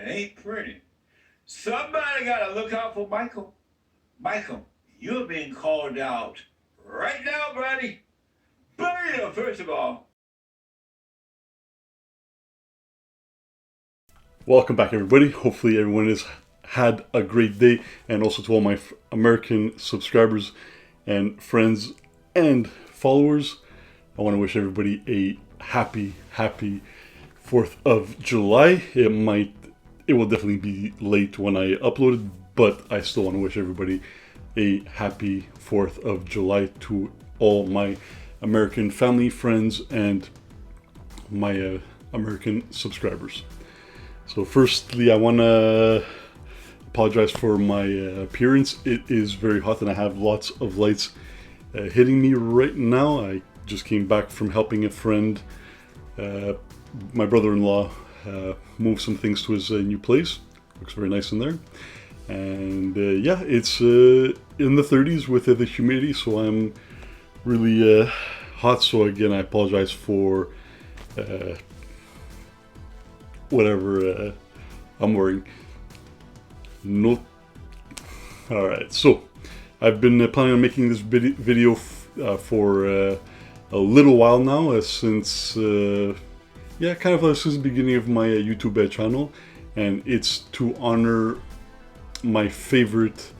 It ain't pretty. Somebody gotta look out for Michael. Michael, you're being called out right now, buddy. Buddy, first of all. Welcome back, everybody. Hopefully everyone has had a great day, and also to all my American subscribers and friends and followers, I want to wish everybody a happy 4th of July. It will definitely be late when I upload it, but I still want to wish everybody a happy 4th of July to all my American family, friends, and my American subscribers. So firstly, I want to apologize for my appearance. It is very hot and I have lots of lights hitting me right now. I just came back from helping a friend, my brother-in-law, move some things to his new place. Looks very nice in there. And yeah, it's in the 30s with the humidity, so I'm really hot. So again, I apologize for whatever I'm wearing. No. Alright, so I've been planning on making this video for a little while now, since yeah, kind of since the beginning of my YouTube channel, and it's to honor my favorite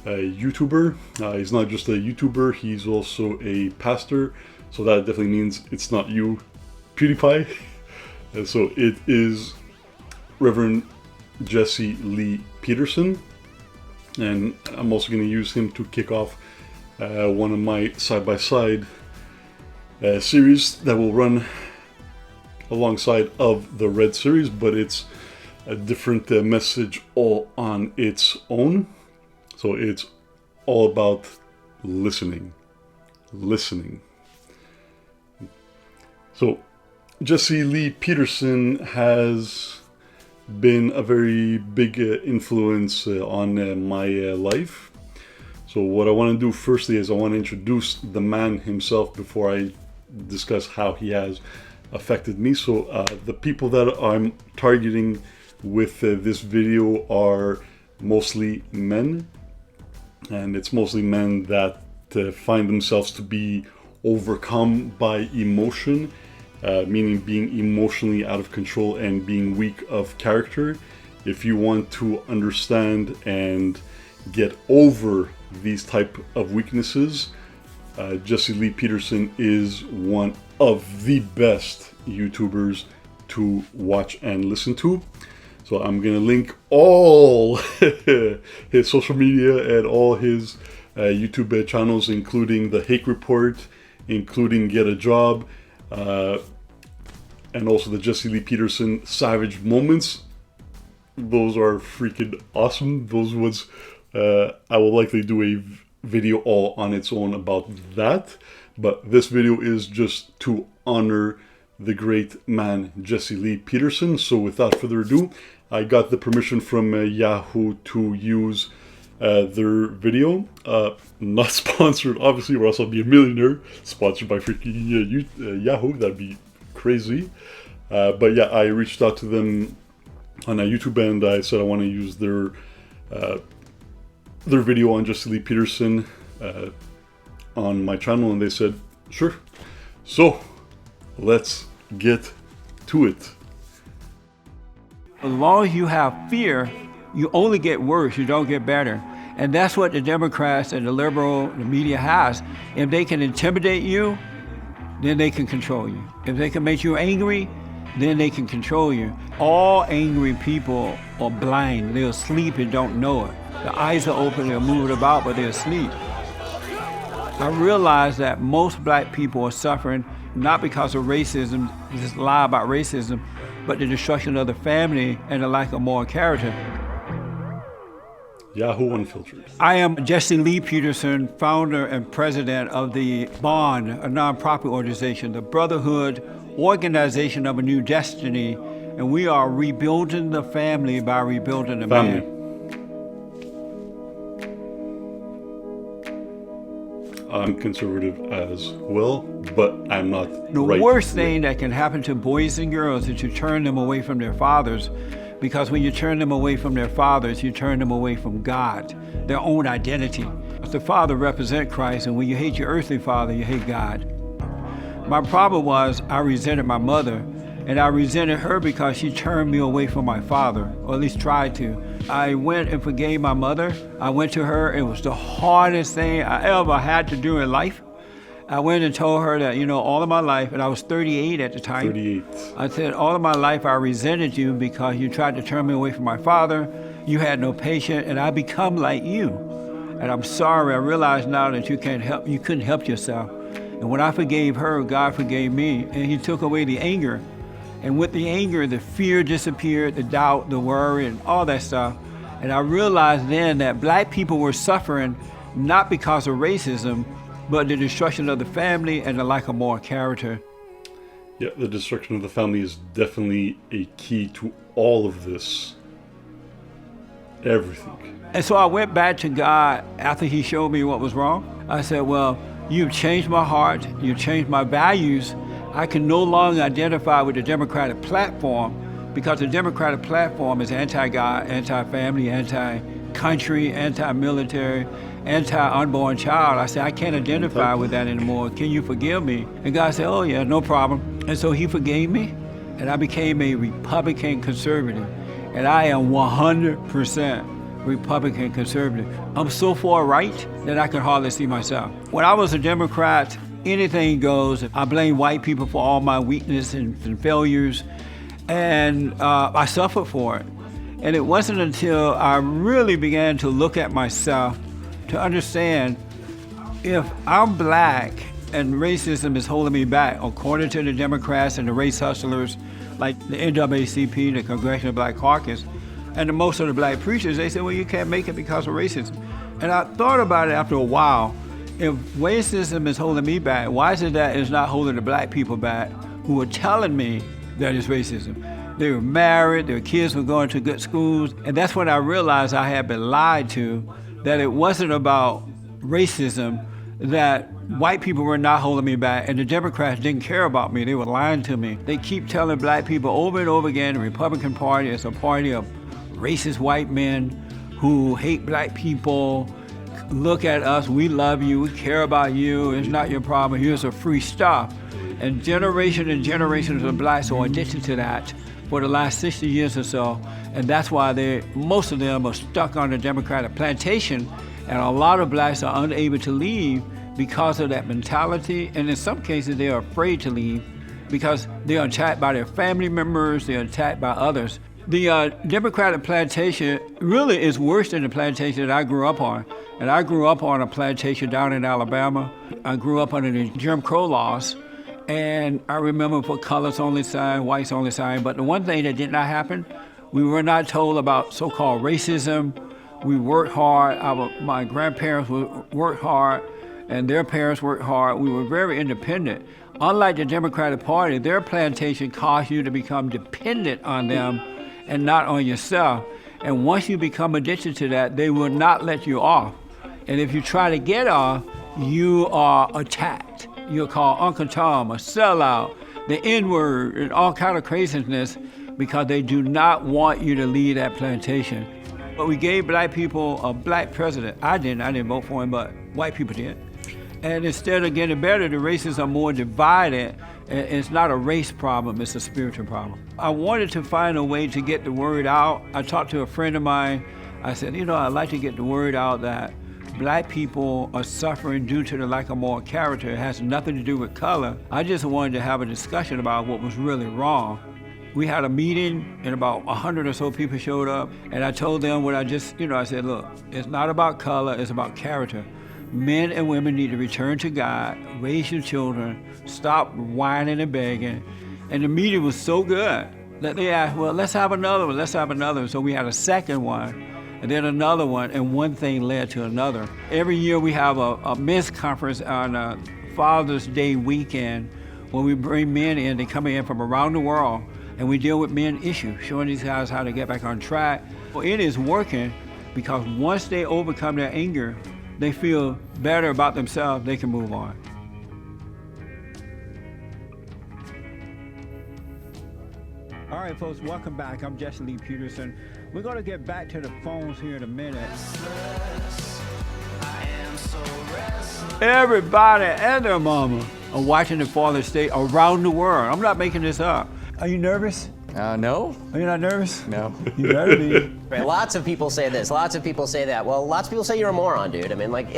YouTuber. He's not just a YouTuber, he's also a pastor, so that definitely means it's not you, PewDiePie. And so it is Reverend Jesse Lee Peterson, and I'm also going to use him to kick off one of my side-by-side series that will run alongside of the Red series, but it's a different message all on its own. So it's all about listening. So Jesse Lee Peterson has been a very big influence on my life. So what I want to do firstly is I want to introduce the man himself before I discuss how he has affected me. So the people that I'm targeting with this video are mostly men, and it's mostly men that find themselves to be overcome by emotion, meaning being emotionally out of control and being weak of character. If you want to understand and get over these type of weaknesses, Jesse Lee Peterson is one of the best YouTubers to watch and listen to. So I'm gonna link all his social media and all his YouTube channels, including the Hake Report, including Get a Job, and also the Jesse Lee Peterson Savage Moments. Those are freaking awesome. Those ones, I will likely do a video all on its own about that. But this video is just to honor the great man, Jesse Lee Peterson. So without further ado, I got the permission from Yahoo to use their video. Not sponsored, obviously, or else I'll be a millionaire. Sponsored by freaking Yahoo, that'd be crazy. But yeah, I reached out to them on YouTube and I said I want to use their video on Jesse Lee Peterson on my channel, and they said sure. So let's get to it. As long as you have fear, you only get worse, you don't get better. And that's what the Democrats and the liberal, the media has. If they can intimidate you, then they can control you. If they can make you angry, then they can control you. All angry people are blind. They're asleep and don't know it. The eyes are open, they're moving about, but they're asleep. I realize that most black people are suffering not because of racism, this lie about racism, but the destruction of the family and the lack of moral character. Yahoo Unfiltered. I am Jesse Lee Peterson, founder and president of the Bond, a nonprofit organization, the Brotherhood Organization of a New Destiny, and we are rebuilding the family by rebuilding the man. I'm conservative as well, but I'm not The worst thing that can happen to boys and girls is to turn them away from their fathers, Because when you turn them away from their fathers, you turn them away from God, their own identity. The father represents Christ, and when you hate your earthly father, you hate God. My problem was I resented my mother, and I resented her because she turned me away from my father, or at least tried to. I went and forgave my mother. I went to her. It was the hardest thing I ever had to do in life. I went and told her that, all of my life, and I was 38 at the time. 38. I said, all of my life I resented you because you tried to turn me away from my father. You had no patience, and I become like you. And I'm sorry, I realize now that you couldn't help yourself. And when I forgave her, God forgave me, and he took away the anger. And with the anger, the fear disappeared, the doubt, the worry, and all that stuff. And I realized then that black people were suffering not because of racism, but the destruction of the family and the lack of moral character. Yeah, the destruction of the family is definitely a key to all of this. Everything. And so I went back to God after he showed me what was wrong. I said, well, you've changed my heart, you've changed my values. I can no longer identify with the Democratic platform because the Democratic platform is anti-God, anti-family, anti-country, anti-military, anti-unborn child. I said, I can't identify with that anymore. Can you forgive me? And God said, oh yeah, no problem. And so he forgave me, and I became a Republican conservative. And I am 100% Republican conservative. I'm so far right that I can hardly see myself. When I was a Democrat, anything goes. I blame white people for all my weakness and failures, and I suffered for it. And it wasn't until I really began to look at myself to understand if I'm black and racism is holding me back, according to the Democrats and the race hustlers like the NAACP, the Congressional Black Caucus, and most of the black preachers, they say, well, you can't make it because of racism. And I thought about it after a while. If racism is holding me back, why is it that it's not holding the black people back who are telling me that it's racism? They were married, their kids were going to good schools, and that's when I realized I had been lied to, that it wasn't about racism, that white people were not holding me back, and the Democrats didn't care about me. They were lying to me. They keep telling black people over and over again, the Republican Party is a party of racist white men who hate black people. Look at us, we love you, we care about you, it's not your problem, here's a free stuff. And generations of blacks are addicted to that for the last 60 years or so, and that's why most of them are stuck on the Democratic plantation, and a lot of blacks are unable to leave because of that mentality, and in some cases they are afraid to leave because they are attacked by their family members, they are attacked by others. The Democratic plantation really is worse than the plantation that I grew up on. And I grew up on a plantation down in Alabama. I grew up under the Jim Crow laws. And I remember for colors only sign, whites only sign. But the one thing that did not happen, we were not told about so-called racism. We worked hard. My grandparents worked hard, and their parents worked hard. We were very independent. Unlike the Democratic Party, their plantation caused you to become dependent on them and not on yourself. And once you become addicted to that, they will not let you off. And if you try to get off, you are attacked. You're called Uncle Tom, a sellout, the N-word, and all kind of craziness because they do not want you to leave that plantation. But we gave black people a black president. I didn't vote for him, but white people did. And instead of getting better, the races are more divided. It's not a race problem, it's a spiritual problem. I wanted to find a way to get the word out. I talked to a friend of mine. I said, I'd like to get the word out that black people are suffering due to the lack of moral character. It has nothing to do with color. I just wanted to have a discussion about what was really wrong. We had a meeting and about 100 or so people showed up, and I told them what I said, look, it's not about color, it's about character. Men and women need to return to God, raise your children, stop whining and begging. And the meeting was so good that they asked, well, let's have another one. So we had a second one, and then another one, and one thing led to another. Every year we have a men's conference on Father's Day weekend when we bring men in. They come in from around the world, and we deal with men issues, showing these guys how to get back on track. Well, it is working because once they overcome their anger, they feel better about themselves, they can move on. All right, folks, welcome back. I'm Jesse Lee Peterson. We're going to get back to the phones here in a minute. Everybody and their mama are watching the Father's Day around the world. I'm not making this up. Are you nervous? No. Are you not nervous? No. You better be. Right, lots of people say this, lots of people say that. Well, lots of people say you're a moron, dude. I mean, like,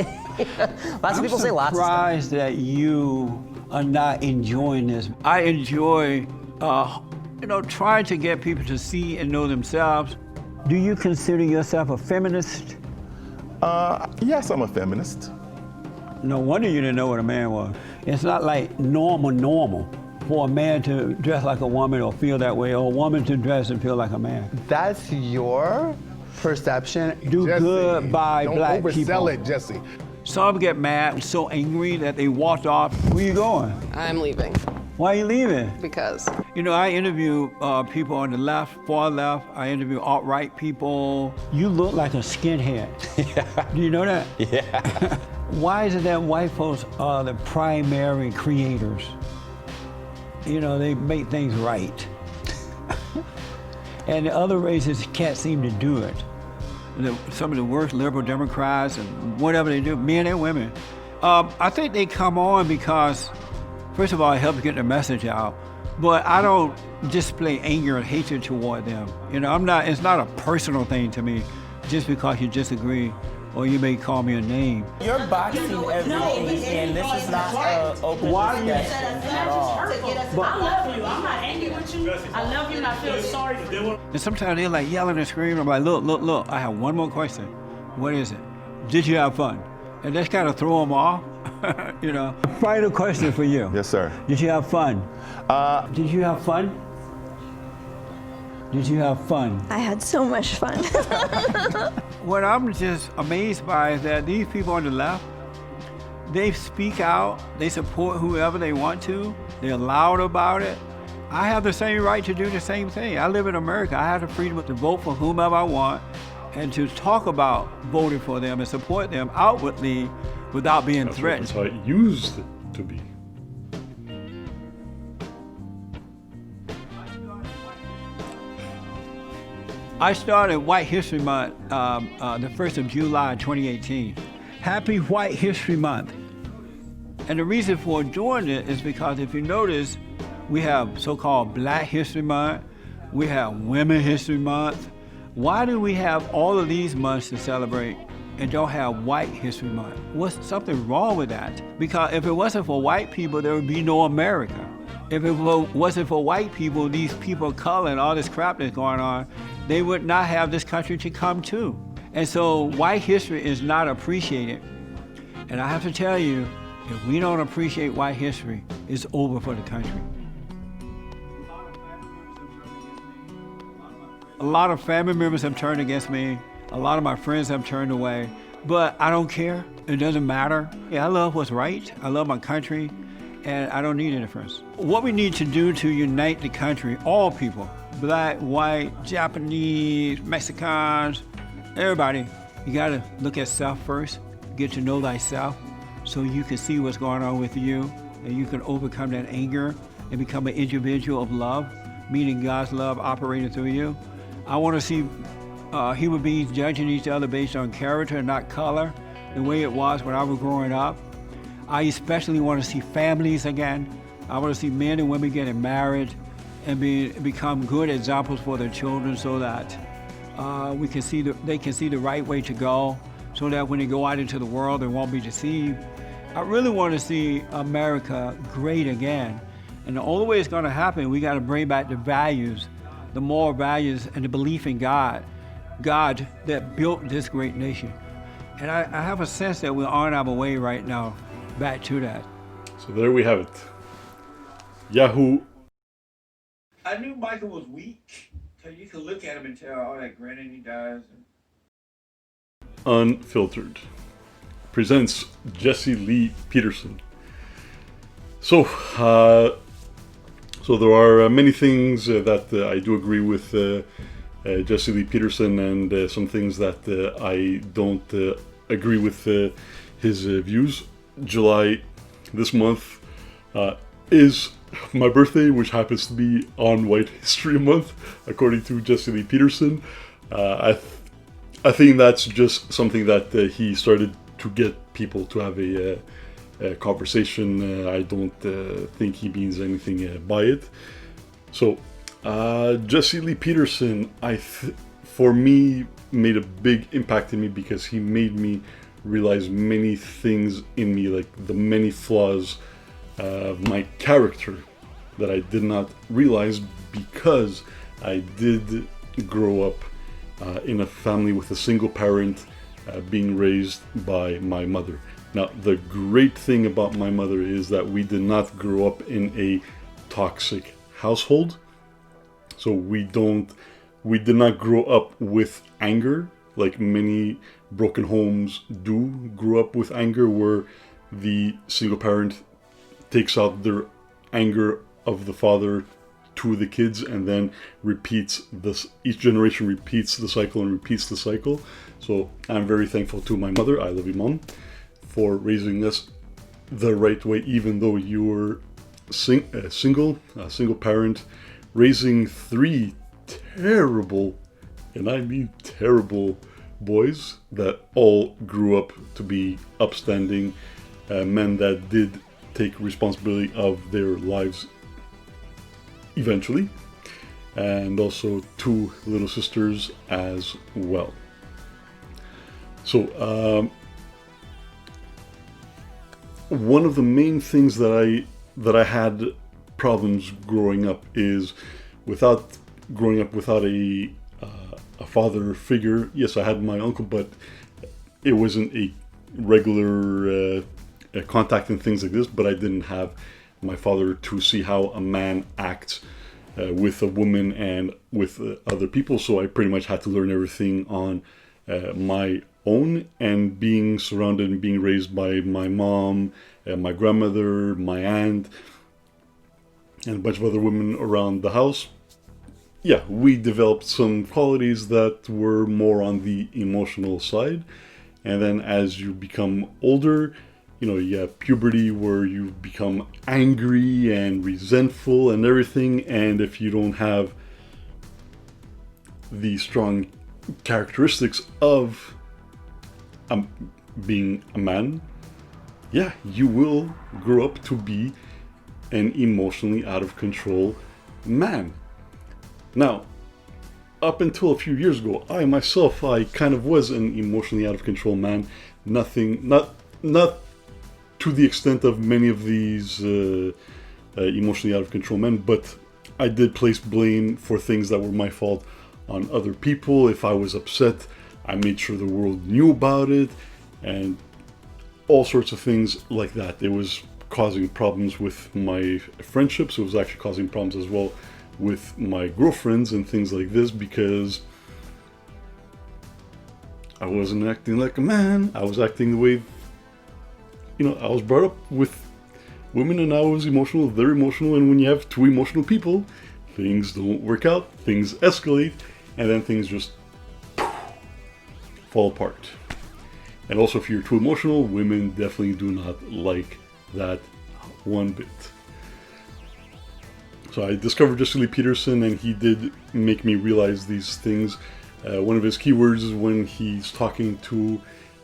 lots of people say lots of stuff. I'm surprised that you are not enjoying this. I enjoy, trying to get people to see and know themselves. Do you consider yourself a feminist? Yes, I'm a feminist. No wonder you didn't know what a man was. It's not like normal for a man to dress like a woman or feel that way, or a woman to dress and feel like a man. That's your perception. Do Jesse, good by black don't people. oversell it, Jesse. Some get mad and so angry that they walked off. Where you going? I'm leaving Why are you leaving? because I interview people on the left, far left. I interview alt-right people. You look like a skinhead. Yeah. Do you know that? Yeah. Why is it that white folks are the primary creators? They make things right. And the other races can't seem to do it. Some of the worst liberal Democrats and whatever they do, men and women. I think they come on because, first of all, it helps get the message out. But I don't display anger and hatred toward them. It's not a personal thing to me just because you disagree or you may call me a name. You're boxing everything, and this is not an open discussion at all. I love you. I'm not angry with you. I love you and I feel sorry for you. And sometimes they're like yelling and screaming. I'm like, look, I have one more question. What is it? Did you have fun? And that's kind of throw them off, Final question for you. Yes, sir. Did you have fun? Did you have fun? Did you have fun? I had so much fun. What I'm just amazed by is that these people on the left, they speak out, they support whoever they want to, they're loud about it. I have the same right to do the same thing. I live in America. I have the freedom to vote for whomever I want and to talk about voting for them and support them outwardly without being threatened. That's how it used to be. I started White History Month the 1st of July 2018. Happy White History Month. And the reason for doing it is because if you notice, we have so-called Black History Month, we have Women History Month. Why do we have all of these months to celebrate and don't have White History Month? What's something wrong with that? Because if it wasn't for white people, there would be no America. If it wasn't for white people, these people of color and all this crap that's going on, they would not have this country to come to. And so white history is not appreciated. And I have to tell you, if we don't appreciate white history, it's over for the country. A lot of family members have turned against me. A lot of my friends have turned away. But I don't care. It doesn't matter. I love what's right. I love my country. And I don't need a difference. What we need to do to unite the country, all people, black, white, Japanese, Mexicans, everybody, you gotta look at self first, get to know thyself, so you can see what's going on with you, and you can overcome that anger and become an individual of love, meaning God's love operating through you. I wanna see human beings judging each other based on character and not color, the way it was when I was growing up. I especially want to see families again. I want to see men and women getting married and become good examples for their children so that they can see the right way to go, so that when they go out into the world, they won't be deceived. I really want to see America great again. And the only way it's going to happen, we got to bring back the values, the moral values and the belief in God that built this great nation. And I have a sense that we're on our way right now back to that. So there we have it. Yahoo. I knew Michael was weak, because you can look at him and tell all that grinning he does. Unfiltered presents Jesse Lee Peterson. So there are many things that I do agree with Jesse Lee Peterson, and some things that I don't agree with his views. July this month is my birthday, which happens to be on White History Month, according to Jesse Lee Peterson. I think that's just something that he started to get people to have a conversation. I don't think he means anything by it. So, Jesse Lee Peterson, for me, made a big impact in me because he made me realize many things in me, like the many flaws of my character that I did not realize because I did grow up in a family with a single parent, being raised by my mother. Now, the great thing about my mother is that we did not grow up in a toxic household. So we did not grow up with anger like many broken homes do grow up with anger, where the single parent takes out their anger of the father to the kids and then repeats this. Each generation repeats the cycle and repeats the cycle. So I'm very thankful to my mother, I love you mom, for raising us the right way, even though you were a single parent, raising 3 terrible, and I mean terrible, boys that all grew up to be upstanding men that did take responsibility of their lives eventually, and also 2 little sisters as well. So one of the main things that I had problems growing up is growing up without a father figure. Yes, I had my uncle, but it wasn't a regular contact and things like this. But I didn't have my father to see how a man acts with a woman and with other people. So I pretty much had to learn everything on my own, and being surrounded and being raised by my mom, my grandmother, my aunt, and a bunch of other women around the house. Yeah, we developed some qualities that were more on the emotional side. And then as you become older, you have puberty where you become angry and resentful and everything. And if you don't have the strong characteristics of being a man, yeah, you will grow up to be an emotionally out of control man. Now, up until a few years ago, I kind of was an emotionally out of control man. Not to the extent of many of these emotionally out of control men, but I did place blame for things that were my fault on other people. If I was upset, I made sure the world knew about it, and all sorts of things like that. It was causing problems with my friendships. It was actually causing problems as well with my girlfriends and things like this, because I wasn't acting like a man. I was acting the way, I was brought up with women, and I was emotional, very emotional. And when you have 2 emotional people, things don't work out, things escalate, and then things just fall apart. And also, if you're too emotional, women definitely do not like that one bit. So I discovered Jesse Lee Peterson, and he did make me realize these things. One of his keywords is when he's talking to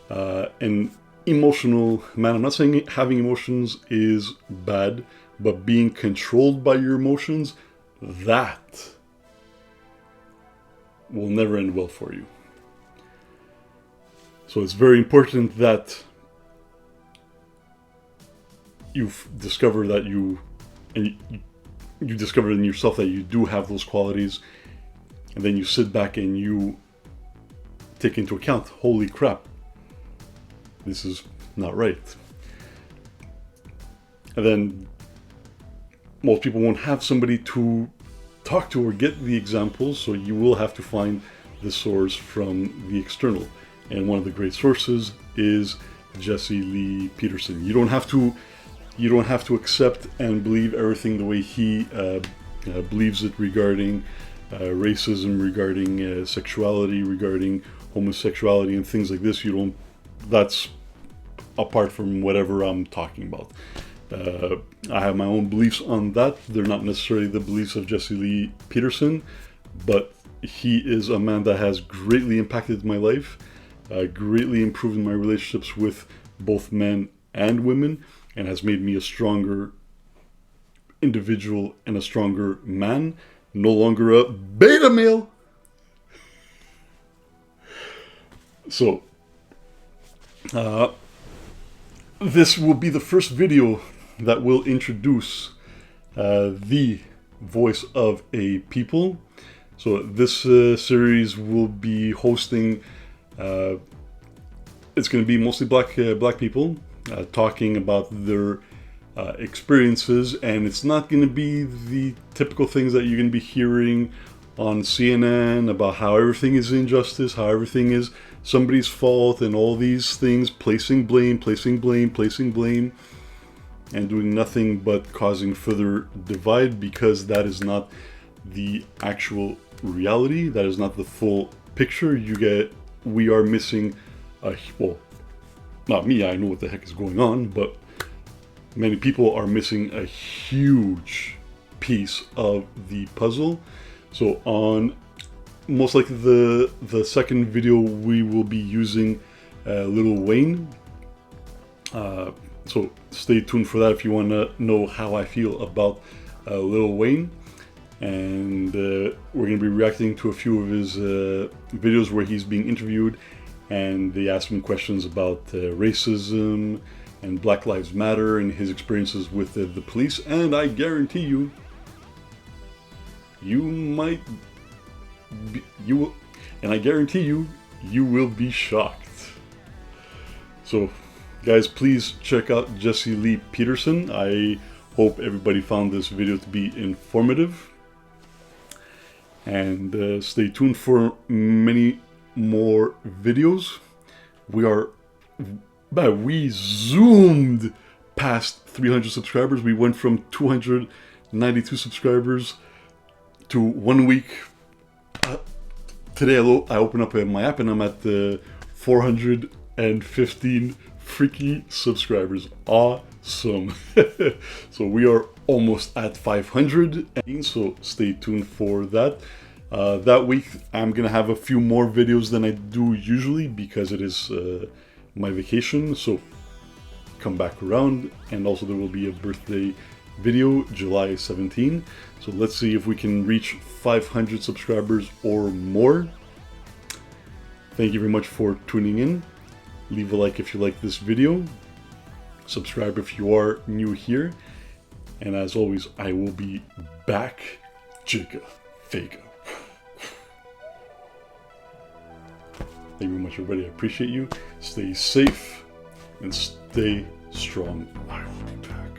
an emotional man. I'm not saying having emotions is bad, but being controlled by your emotions, that will never end well for you. So it's very important that you've discovered that you discover in yourself that you do have those qualities, and then you sit back and you take into account, holy crap, this is not right. And then most people won't have somebody to talk to or get the examples, so you will have to find the source from the external. And one of the great sources is Jesse Lee Peterson. You don't have to accept and believe everything the way he believes it regarding racism, regarding sexuality, regarding homosexuality and things like this. That's apart from whatever I'm talking about. I have my own beliefs on that. They're not necessarily the beliefs of Jesse Lee Peterson, but he is a man that has greatly impacted my life, greatly improved my relationships with both men and women, and has made me a stronger individual and a stronger man. No longer a beta male. So, this will be the first video that will introduce the voice of a people. So this series will be hosting, it's going to be mostly black people talking about their experiences, and it's not going to be the typical things that you're going to be hearing on CNN about how everything is injustice, how everything is somebody's fault, and all these things, placing blame, and doing nothing but causing further divide, because that is not the actual reality. That is not the full picture. We are missing well, not me, I know what the heck is going on, but many people are missing a huge piece of the puzzle. So on most likely the second video, we will be using Lil Wayne. So stay tuned for that if you want to know how I feel about Lil Wayne. And we're going to be reacting to a few of his videos where he's being interviewed, and they ask him questions about racism and Black Lives Matter and his experiences with the police. And I guarantee you, I guarantee you, you will be shocked. So guys, please check out Jesse Lee Peterson. I hope everybody found this video to be informative. And stay tuned for many more videos. We zoomed past 300 subscribers. We went from 292 subscribers to 1 week. Today I open up my app and I'm at 415 freaky subscribers. Awesome. So we are almost at 500, so stay tuned for that. That week I'm gonna have a few more videos than I do usually, because it is my vacation, so come back around. And also there will be a birthday video July 17. So let's see if we can reach 500 subscribers or more. Thank you very much for tuning in. Leave a like if you like this video. Subscribe if you are new here. And as always, I will be back. Jigga Fago. Thank you very much, everybody. I appreciate you. Stay safe and stay strong. I will be back.